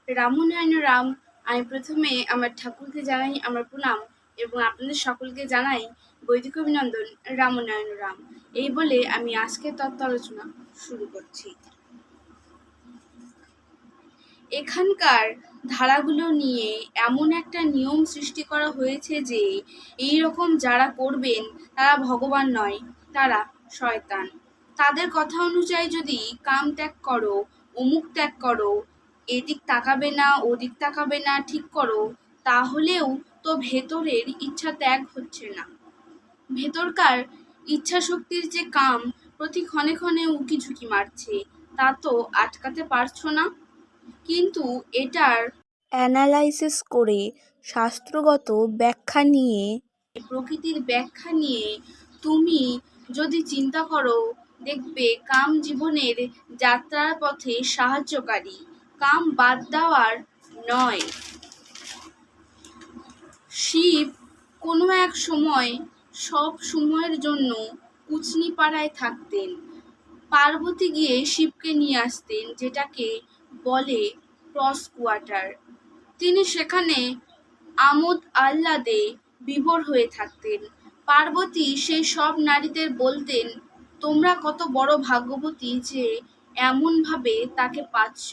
রামনারায়ণ রাম। আমি প্রথমে আমার ঠাকুরকে জানাই আমার প্রণাম এবং আপনাদের সকলকে জানাই বৈদিক অভিনন্দন। রামনারায়ণ রাম। এই বলে আমি আজকের তত্ত্ব আলোচনা শুরু করছি। এখানকার ধারাগুলো নিয়ে এমন একটা নিয়ম সৃষ্টি করা হয়েছে যে এই রকম যারা করবেন তারা ভগবান নয়, তারা শয়তান। তাদের কথা অনুযায়ী যদি কাম ত্যাগ করো, অমুক ত্যাগ করো, এদিক তাকাবে না ওদিক তাকাবে না ঠিক করো, তাহলেও তো ভেতরের ইচ্ছা ত্যাগ হচ্ছে না। ভেতরকার ইচ্ছা শক্তির যে কাম প্রতি ক্ষণে ক্ষণে উকি ঝুঁকি মারছে, তা তো আটকাতে পারছো না। কিন্তু এটার অ্যানালাইসিস করে শাস্ত্রগত ব্যাখ্যা নিয়ে প্রকৃতির ব্যাখ্যা নিয়ে তুমি যদি চিন্তা করো, দেখবে কাম জীবনের যাত্রার পথে সাহায্যকারী, কাম বাদ দেওয়ার নয়। শিব কোনো এক সময় সব সময়ের জন্য কুচনিপাড়ায় থাকতেন। পার্বতী গিয়ে শিবকে নিয়ে আসতেন, যেটাকে বলে ক্রস কোয়ার্টার। তিনি সেখানে আমোদ আহ্লাদে বিভোর হয়ে থাকতেন। পার্বতী সেই সব নারীদের বলতেন, তোমরা কত বড় ভাগ্যবতী যে এমনভাবে তাকে পাচ্ছ,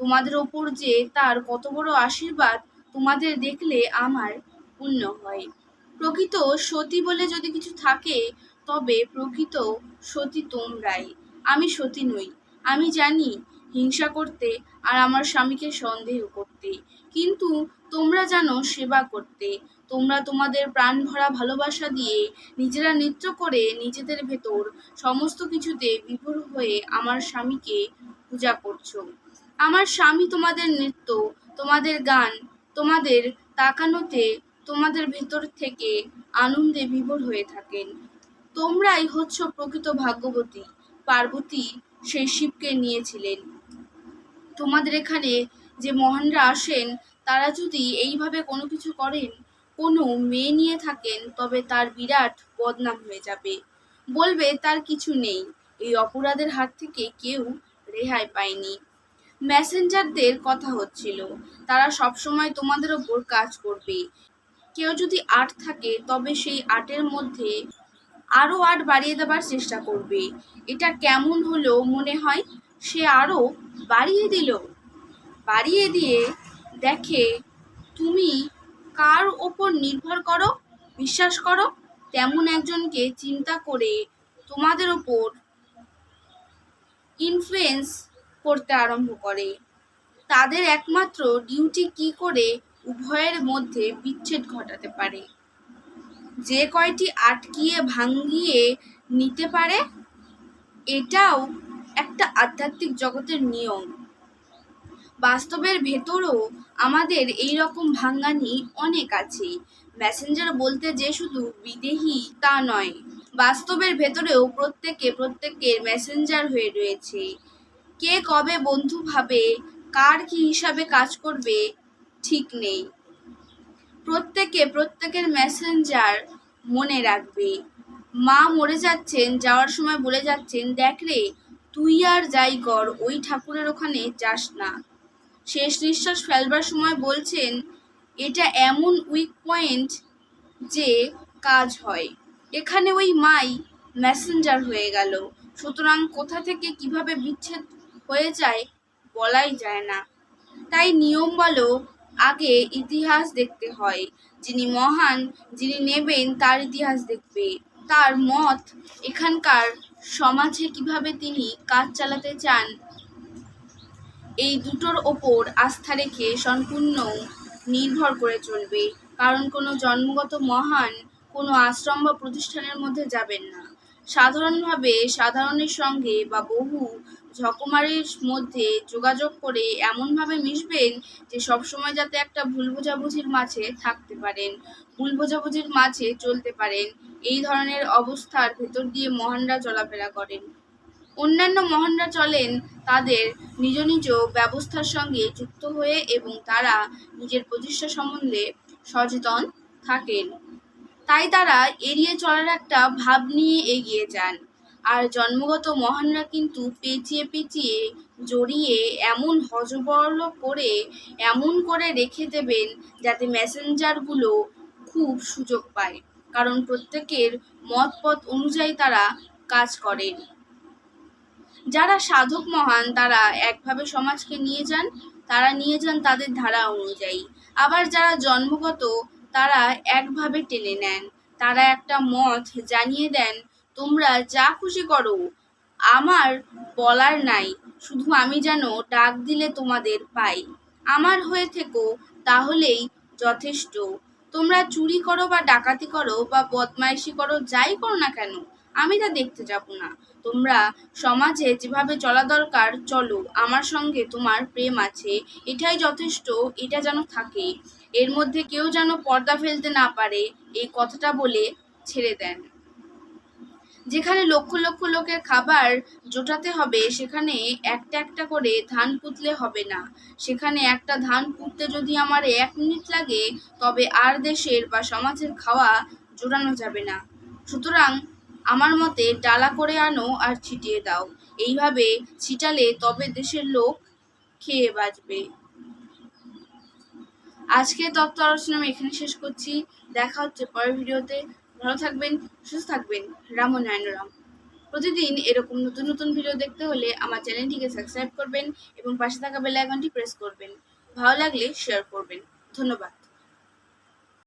তোমাদের ওপর যে তার কত বড় আশীর্বাদ, তোমাদের দেখলে আমার পুণ্য হয়। প্রকৃত সতী বলে যদি কিছু থাকে, তবে প্রকৃত সতী তোমরাই। আমি সতী নই। আমি জানি হিংসা করতে আর আমার স্বামীকে সন্দেহ করতে, কিন্তু তোমরা জানো সেবা করতে। তোমরা তোমাদের প্রাণ ভরা ভালোবাসা দিয়ে নিজেরা নৃত্য করে নিজেদের ভেতর সমস্ত কিছুতে বিভোর হয়ে আমার স্বামীকে পূজা করছো। আমার স্বামী তোমাদের নৃত্য, তোমাদের গান, তোমাদের তাকানোতে তোমাদের ভেতর থেকে আনন্দে বিভোর হয়ে থাকেন। তোমরাই হচ্ছ প্রকৃত ভাগ্যবতী। পার্বতী সেই শিবকে নিয়েছিলেন। তোমাদের এখানে যে মহানরা আসেন, তারা যদি এইভাবে কোনো কিছু করেন, কোনো মেয়ে নিয়ে থাকেন, তবে তার বিরাট বদনাম হয়ে যাবে। বলবে তার কিছু নেই। এই অপরাধের হাত থেকে কেউ রেহাই পায়নি। মেসেঞ্জারদের কথা হচ্ছিল, তারা সবসময় তোমাদের ওপর কাজ করবে। কেউ যদি আট থাকে, তবে সেই আটের মধ্যে আরও আট বাড়িয়ে দেবার চেষ্টা করবে। এটা কেমন হলো মনে হয়, সে আরও বাড়িয়ে দিল। বাড়িয়ে দিয়ে দেখে তুমি কার ওপর নির্ভর করো, বিশ্বাস করো, তেমন একজনকে চিন্তা করে তোমাদের ওপর ইনফ্লুয়েন্স করতে আরম্ভ করে। তাদের একমাত্র ডিউটি কি করে উভয়ের মধ্যে বিচ্ছেদ ঘটাতে পারে। যে কয়টি আটকিয়ে ভাঙিয়ে নিতে পারে, এটাও একটা আধ্যাত্মিক জগতের নিয়ম। বাস্তবের ভেতরও আমাদের এই রকম ভাঙানি অনেক আছে। মেসেঞ্জার বলতে যে শুধু বিদেহী তা নয়, বাস্তবের ভেতরেও প্রত্যেকে প্রত্যেকের মেসেঞ্জার হয়ে রয়েছে। কে কবে বন্ধু ভাবে, কার কি হিসাবে কাজ করবে, ঠিক নেই। প্রত্যেকে প্রত্যেকের মেসেঞ্জার মনে রাখবে। মা মরে যাচ্ছেন, যাওয়ার সময় বলে যাচ্ছেন, দেখ রে, তুই আর যাই কর, ওই ঠাকুরের ওখানে যাস না। শেষ নিঃশ্বাস ফেলবার সময় বলছেন, এটা এমন উইক পয়েন্ট যে কাজ হয়। এখানে ওই মাই মেসেঞ্জার হয়ে গেল। সুতরাং কোথা থেকে কিভাবে বিচ্ছেদ হয়ে যায় বলাই যায় না। তাই নিয়ম বলো, আগে ইতিহাস দেখতে হয়। যিনি মহান, যিনি নেবেন, তার ইতিহাস দেখবে। তার মত এখানকার সমাজে কিভাবে তিনি কাজ চালাতে চান, এই দুটোর ওপর আস্থা রেখে সম্পূর্ণ নির্ভর করে চলবে। কারণ কোনো জন্মগত মহান কোনো আশ্রম বা প্রতিষ্ঠানের মধ্যে যাবেন না। সাধারণভাবে সাধারণের সঙ্গে বা বহু ঝকমারির মধ্যে যোগাযোগ করে এমনভাবে মিশবেন যে সবসময় যাতে একটা ভুল বোঝাবুঝির মাঝে থাকতে পারেন, ভুল বোঝাবুঝির মাঝে চলতে পারেন। এই ধরনের অবস্থার ভেতর দিয়ে মহানরা চলাফেরা করেন। অন্যান্য মহানরা চলেন তাদের নিজ নিজ ব্যবস্থার সঙ্গে যুক্ত হয়ে, এবং তারা নিজের প্রতিষ্ঠা সম্বন্ধে সচেতন থাকেন। তাই তারা এড়িয়ে চলার একটা ভাব নিয়ে এগিয়ে যান। আর জন্মগত মহানরা কিন্তু পেঁচিয়ে পেঁচিয়ে জড়িয়ে এমন হযবরল করে এমন করে রেখে দেবেন যাতে মেসেঞ্জারগুলো খুব সুযোগ পায়, কারণ প্রত্যেকের মতপথ অনুযায়ী তারা কাজ করেন। যারা সাধক মহান তারা একভাবে সমাজকে নিয়ে যান, তাদের ধারা অনুযায়ী। আবার যারা জন্মগত তারা একভাবে টেনে নেন, তারা একটা মত জানিয়ে দেন, তোমরা যা খুশি করো, আমার বলার নাই, শুধু আমি যেন ডাক দিলে তোমাদের পাই, আমার হয়ে থেকো তাহলেই যথেষ্ট। তোমরা চুরি করো বা ডাকাতি করো বা বদমাইশি করো, যাই করো না কেন, আমি তা দেখতে যাব না। তোমরা সমাজে যেভাবে চলা দরকার চলো, আমার সঙ্গে তোমার প্রেম আছে, এটাই যথেষ্ট, এটা যেন থাকে, এর মধ্যে কেউ যেন পর্দা ফেলতে না পারে, এই কথাটা বলে ছেড়ে দেন। যেখানে লক্ষ লক্ষ লোকের খাবার জোটাতে হবে, সেখানে একটা একটা করে ধান পুঁতলে হবে না। সেখানে একটা ধান পুঁততে যদি আমার 1 মিনিট লাগে, তবে আর দেশের বা সমাজের খাওয়া জোটানো যাবে না। সুতরাং আমার মতে ডালা করে আনো আর ছিটিয়ে দাও, এইভাবে ছিটালে তবে দেশের লোক খেয়ে বাঁচবে। আজকে তত্ত্ব আলোচনা আমি এখানে শেষ করছি। দেখা হচ্ছে পরের ভিডিওতে। ভালো থাকবেন, সুস্থ থাকবেন। রাম ও নারায়ণ। প্রতিদিন এরকম নতুন নতুন ভিডিও দেখতে হলে আমার চ্যানেলটিকে সাবস্ক্রাইব করবেন এবং পাশে থাকা বেল আইকনটি প্রেস করবেন। ভালো লাগলে শেয়ার করবেন। ধন্যবাদ।